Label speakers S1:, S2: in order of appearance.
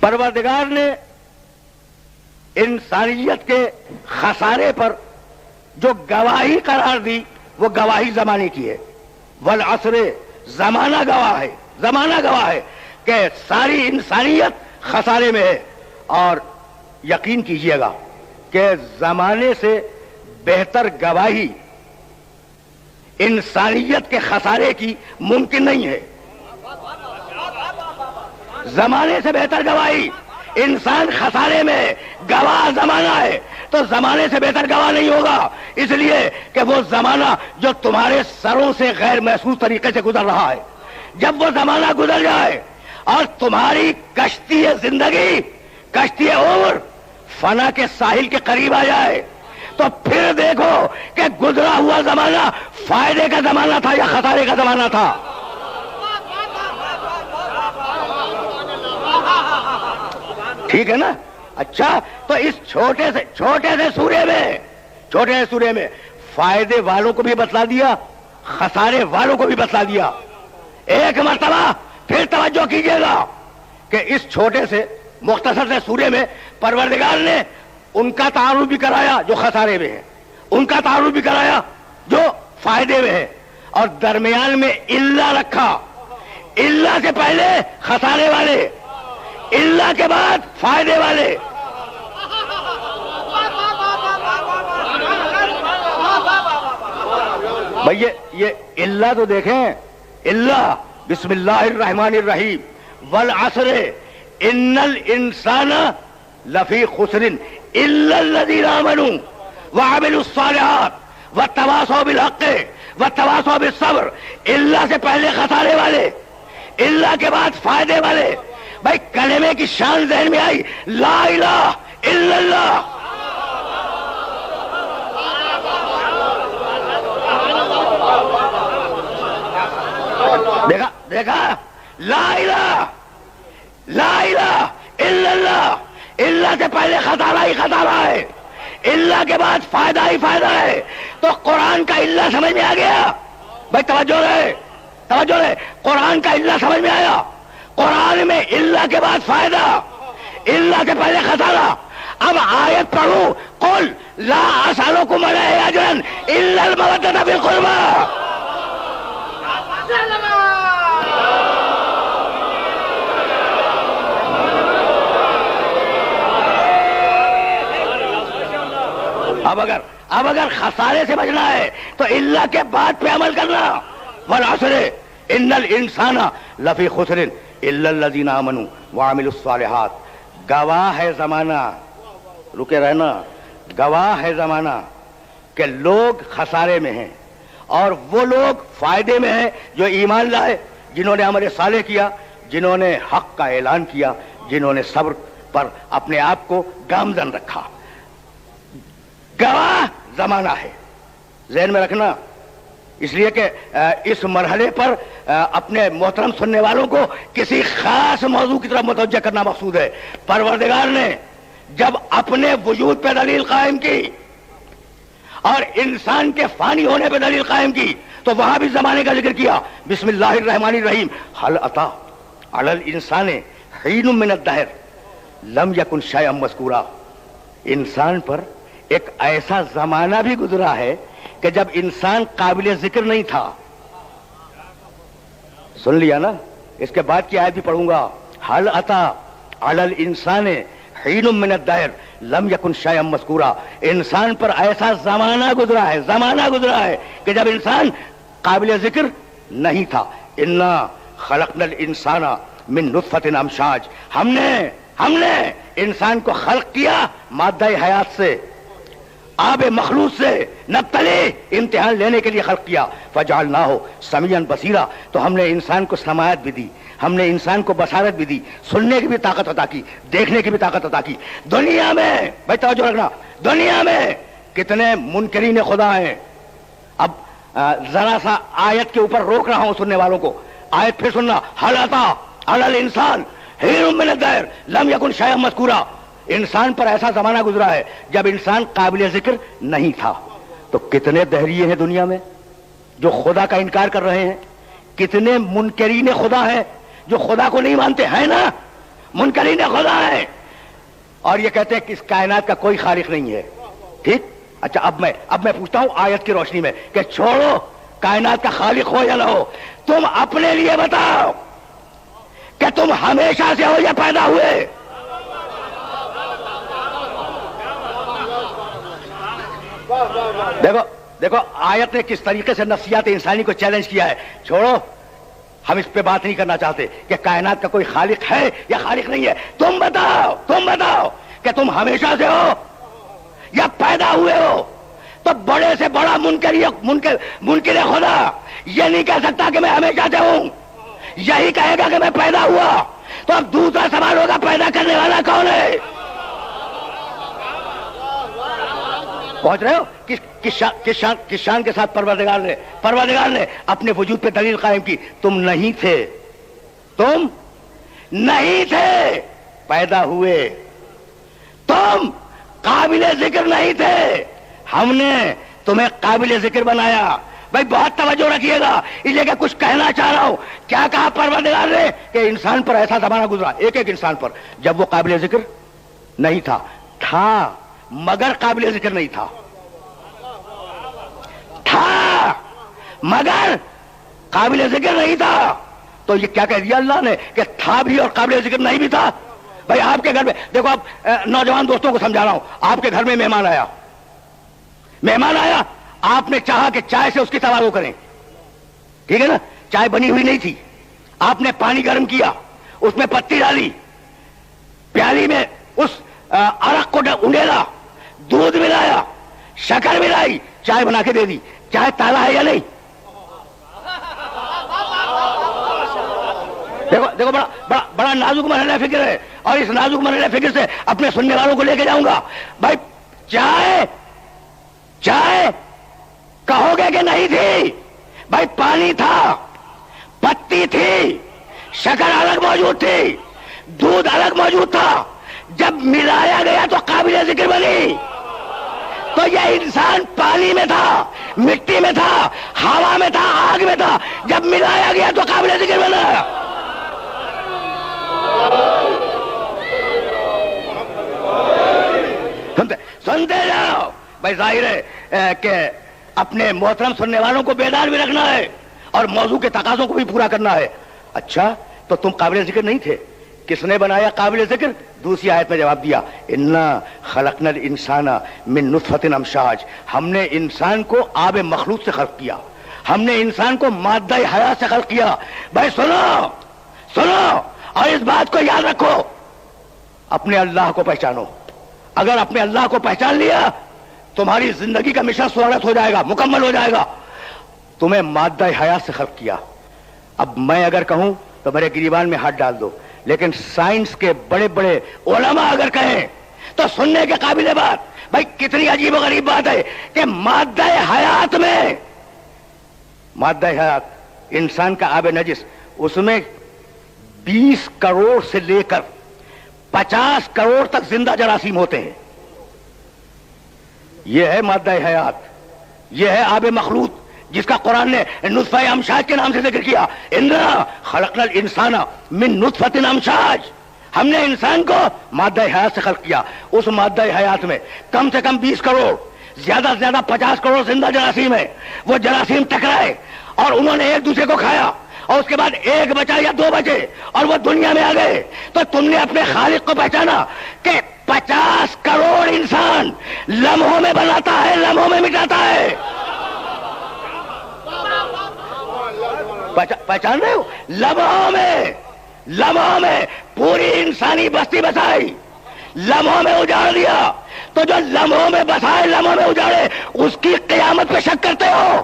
S1: پروردگار نے انسانیت کے خسارے پر جو گواہی قرار دی وہ گواہی زمانے کی ہے. والعصر، زمانہ گواہ ہے کہ ساری انسانیت خسارے میں ہے. اور یقین کیجئے گا کہ زمانے سے بہتر گواہی انسانیت کے خسارے کی ممکن نہیں ہے. زمانے سے بہتر گواہی، انسان خسارے میں گواہ زمانہ ہے تو زمانے سے بہتر گواہ نہیں ہوگا، اس لیے کہ وہ زمانہ جو تمہارے سروں سے غیر محسوس طریقے سے گزر رہا ہے، جب وہ زمانہ گزر جائے اور تمہاری کشتی زندگی، کشتی عمر فنا کے ساحل کے قریب آ جائے تو پھر دیکھو کہ گزرا ہوا زمانہ فائدے کا زمانہ تھا یا خسارے کا زمانہ تھا. ٹھیک ہے نا؟ اچھا، تو اس چھوٹے سے سورے میں فائدے والوں کو بھی بتلا دیا، خسارے والوں کو بھی بتلا دیا. ایک مرتبہ پھر توجہ کیجئے گا کہ اس چھوٹے سے مختصر سے سورے میں پروردگار نے ان کا تعارف بھی کرایا جو خسارے میں ہے، ان کا تعارف بھی کرایا جو فائدے میں ہے، اور درمیان میں اللہ رکھا. اللہ سے پہلے خسارے والے، اللہ کے بعد فائدے والے. بھئی یہ اللہ تو دیکھیں، اللہ بسم اللہ الرحمن الرحیم والعصر ان الانسان لفی خسر الا الذین آمنوا وعملوا الصالحات وتواصوا بالحق وتواصوا بالصبر. اللہ سے پہلے خسارے والے، اللہ کے بعد فائدے والے. بھائی کلمے کی شان ذہن میں آئی، لا الہ الا اللہ. دیکھا لا الہ الا اللہ. اللہ سے پہلے خسارہ ہی خسارہ ہے، اللہ کے بعد فائدہ ہی فائدہ ہے. تو قرآن کا اللہ سمجھ میں آ گیا. بھائی توجہ رہے، قرآن کا اللہ سمجھ میں آیا. قرآن میں اللہ کے بعد فائدہ، اللہ سے پہلے خسارہ. اب آیت پڑھو، قل لا اسألکم علیہ اجرا الا المودۃ فی القربی. اب اگر خسارے سے بچنا ہے تو اللہ کے بعد پہ عمل کرنا. والعصر ان الانسان لفی خسر الا الذین آمنوا وعملوا الصالحات. گواہ ہے زمانہ، رکے رہنا، گواہ ہے زمانہ کہ لوگ خسارے میں ہیں اور وہ لوگ فائدے میں ہیں جو ایمان لائے، جنہوں نے عمل صالح کیا، جنہوں نے حق کا اعلان کیا، جنہوں نے صبر پر اپنے آپ کو گامزن رکھا. گواہ زمانہ ہے، ذہن میں رکھنا. اس لیے کہ اس مرحلے پر اپنے محترم سننے والوں کو کسی خاص موضوع کی طرف متوجہ کرنا مقصود ہے. پروردگار نے جب اپنے وجود پہ دلیل قائم کی اور انسان کے فانی ہونے پہ دلیل قائم کی تو وہاں بھی زمانے کا ذکر کیا. بسم اللہ الرحمن الرحیم هل اتى علی الانسان حین من الدہر لم یکن شیئا مذکورا. انسان پر ایک ایسا زمانہ بھی گزرا ہے کہ جب انسان قابل ذکر نہیں تھا. سن لیا نا؟ اس کے بعد کی آیت بھی پڑھوں گا. هل اتى علی الانسان حین من الدہر لم یکن شیئا مذکورا. انسان پر ایسا زمانہ گزرا ہے کہ جب انسان قابل ذکر نہیں تھا. انا خلقنا الانسان من نطفۃ امشاج. ہم نے انسان کو خلق کیا مادہ حیات سے، آب مخلوط سے، نبتلی امتحان لینے کے لیے خلق کیا. فجعلناہ سمیعا بصیرا. تو ہم نے انسان کو سماعت بھی دی، ہم نے انسان کو بصارت بھی دی، سننے کی بھی طاقت عطا کی، دیکھنے کی بھی طاقت عطا کی. دنیا میں بھائی توجہ رکھنا، دنیا میں کتنے منکرین خدا ہیں. اب ذرا سا آیت کے اوپر روک رہا ہوں سننے والوں کو. آیت پھر سننا. هل اتى علی الانسان حین من الدہر لم یکن شیئا مذکورا. انسان پر ایسا زمانہ گزرا ہے جب انسان قابل ذکر نہیں تھا. تو کتنے دہریے ہیں دنیا میں جو خدا کا انکار کر رہے ہیں، کتنے منکرین خدا ہیں جو خدا کو نہیں مانتے ہیں نا. منکرین خدا ہیں، اور یہ کہتے ہیں کہ اس کائنات کا کوئی خالق نہیں ہے. ٹھیک. اچھا اب میں پوچھتا ہوں آیت کی روشنی میں کہ چھوڑو کائنات کا خالق ہو یا نہ ہو، تم اپنے لیے بتاؤ کہ تم ہمیشہ سے ہو یا پیدا ہوئے؟ دیکھو آیت نے کس طریقے سے نفسیات انسانی کو چیلنج کیا ہے. چھوڑو ہم اس پہ بات نہیں کرنا چاہتے کہ کائنات کا کوئی خالق ہے یا خالق نہیں ہے. تم بتاؤ کہ تم ہمیشہ سے ہو یا پیدا ہوئے ہو. تو بڑے سے بڑا منکر خدا یہ نہیں کہہ سکتا کہ میں ہمیشہ سے ہوں، یہی کہے گا کہ میں پیدا ہوا. تو اب دوسرا سوال ہوگا پیدا کرنے والا کون ہے؟ پہنچ رہے ہو؟ کس شان کے ساتھ پروردگار نے اپنے وجود پہ دلیل قائم کی. تم نہیں تھے پیدا ہوئے، تم قابل ذکر نہیں تھے، ہم نے تمہیں قابل ذکر بنایا. بھائی بہت توجہ رکھیے گا، اس لیے کہ کچھ کہنا چاہ رہا ہوں. کیا کہا پروردگار نے کہ انسان پر ایسا زمانہ گزرا، ایک انسان پر، جب وہ قابل ذکر نہیں تھا مگر قابل ذکر نہیں تھا مگر قابل ذکر نہیں تھا. تو یہ کیا کہہ دیا اللہ نے کہ تھا بھی اور قابل ذکر نہیں بھی تھا. بھائی آپ کے گھر میں دیکھو، آپ نوجوان دوستوں کو سمجھا رہا ہوں، آپ کے گھر میں مہمان آیا، آپ نے چاہا کہ چائے سے اس کی توازو کریں، ٹھیک ہے نا. چائے بنی ہوئی نہیں تھی، آپ نے پانی گرم کیا، اس میں پتی ڈالی، پیالی میں اس عرق کو انڈیلا، دودھ ملایا، شکر ملائی، چائے بنا کے دے دی. چائے تالا ہے یا نہیں؟ دیکھو بڑا نازک مرحلہ فکر ہے، اور اس نازک مرحلہ فکر سے اپنے سننے والوں کو لے کے جاؤں گا. بھائی چائے کہو گے کہ نہیں تھی؟ بھائی پانی تھا، پتی تھی، شکر الگ موجود تھی، دودھ الگ موجود تھا. جب ملایا گیا تو قابل ذکر بنی. تو یہ انسان پانی میں تھا، مٹی میں تھا، ہوا میں تھا، آگ میں تھا، جب ملایا گیا تو قابل ذکر بنا. سنتے جاؤ. بھائی ظاہر ہے کہ اپنے محترم سننے والوں کو بیدار بھی رکھنا ہے اور موضوع کے تقاضوں کو بھی پورا کرنا ہے. اچھا تو تم قابل ذکر نہیں تھے، کس نے بنایا قابل ذکر؟ دوسری آیت میں جواب دیا، انا خلقنا الانسان من نطفۃ امشاج. ہم نے انسان کو آب مخلوط سے خلق کیا، ہم نے انسان کو مادہ حیات سے خلق کیا. بھائی سنو اور اس بات کو یاد رکھو، اپنے اللہ کو پہچانو. اگر اپنے اللہ کو پہچان لیا تمہاری زندگی کا مشن سہولت ہو جائے گا، مکمل ہو جائے گا. تمہیں مادہ حیات سے خلق کیا. اب میں اگر کہوں تو میرے گریبان میں ہاتھ ڈال دو، لیکن سائنس کے بڑے بڑے علماء اگر کہیں تو سننے کے قابل بات. بھائی کتنی عجیب و غریب بات ہے کہ مادہ حیات انسان کا آب نجس، اس میں 20 کروڑ سے لے کر 50 کروڑ تک زندہ جراثیم ہوتے ہیں. یہ ہے مادہ حیات، یہ ہے آب مخلوط جس کا قرآن نے نطفہ امشاج کے نام سے ذکر کیا. انا خلقنا الانسان من نطفۃ امشاج. ہم نے انسان کو مادہ حیات سے خلق کیا. اس مادہ حیات میں کم سے کم 20 کروڑ، زیادہ سے زیادہ 50 کروڑ زندہ جراثیم ہے. وہ جراثیم ٹکرائے اور انہوں نے ایک دوسرے کو کھایا، اور اس کے بعد ایک بچا یا 2 بچے اور وہ دنیا میں آ گئے. تو تم نے اپنے خالق کو پہچانا کہ 50 کروڑ انسان لمحوں میں بناتا ہے، لمحوں میں مٹاتا ہے. پہچان رہے ہو؟ لمحوں میں پوری انسانی بستی بسائی، لمحوں میں اجاڑ دیا. تو جو لمحوں میں بسائے، لمحوں میں اجاڑے، اس کی قیامت پہ شک کرتے ہو؟